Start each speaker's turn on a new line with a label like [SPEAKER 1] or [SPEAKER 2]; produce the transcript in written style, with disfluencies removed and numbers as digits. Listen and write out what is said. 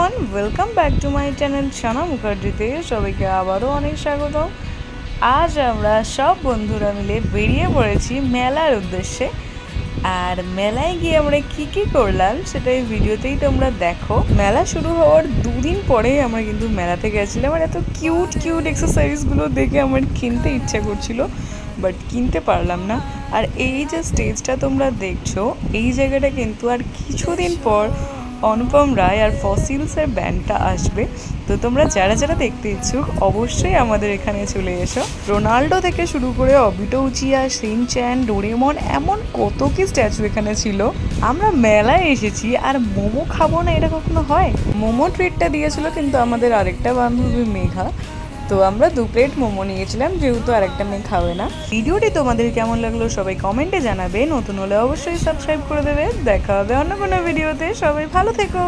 [SPEAKER 1] Everyone, welcome back to my channel Sana মুখার্জিতে সবাইকে আবারও অনেক স্বাগত। আজ আমরা সব বন্ধুরা মিলে বেরিয়ে পড়েছি মেলার উদ্দেশ্যে। আর মেলায় গিয়ে আমরা কি করলাম সেটা এই ভিডিওতেই তোমরা দেখো। মেলা শুরু হওয়ার দুদিন পরেই আমরা কিন্তু মেলাতে গেছিলাম। আর এত কিউট এক্সারসাইজগুলো দেখে আমার কিনতে ইচ্ছা করছিল, বাট কিনতে পারলাম না। আর এই যে স্টেজটা তোমরা দেখছো, এই জায়গাটা কিন্তু আর কিছুদিন পর অনুপম রায় আর ফসিলসের ব্যান্ডটা আসবে। তো তোমরা যারা যারা দেখতে ইচ্ছুক অবশ্যই আমাদের এখানে চলে এসো। রোনাল্ডো থেকে শুরু করে অবিটো উচিয়া, শিনচ্যান, ডোরেমন, এমন কত কি স্ট্যাচু এখানে ছিল। আমরা মেলায় এসেছি আর মোমো খাবো না, এটা কখনো হয়? মোমো ট্রিটটা দিয়েছিল কিন্তু আমাদের আরেকটা বান্ধবী মেঘা। তো আমরা 2 প্লেট মোমো নিয়েছিলাম, যেহেতু আরেকটা মেয়ে খাবে না। ভিডিওটি তোমাদের কেমন লাগলো সবাই কমেন্টে জানাবে। নতুন হলে অবশ্যই সাবস্ক্রাইব করে দেবে। দেখা হবে অন্য কোনো ভিডিওতে। সবাই ভালো থেকো।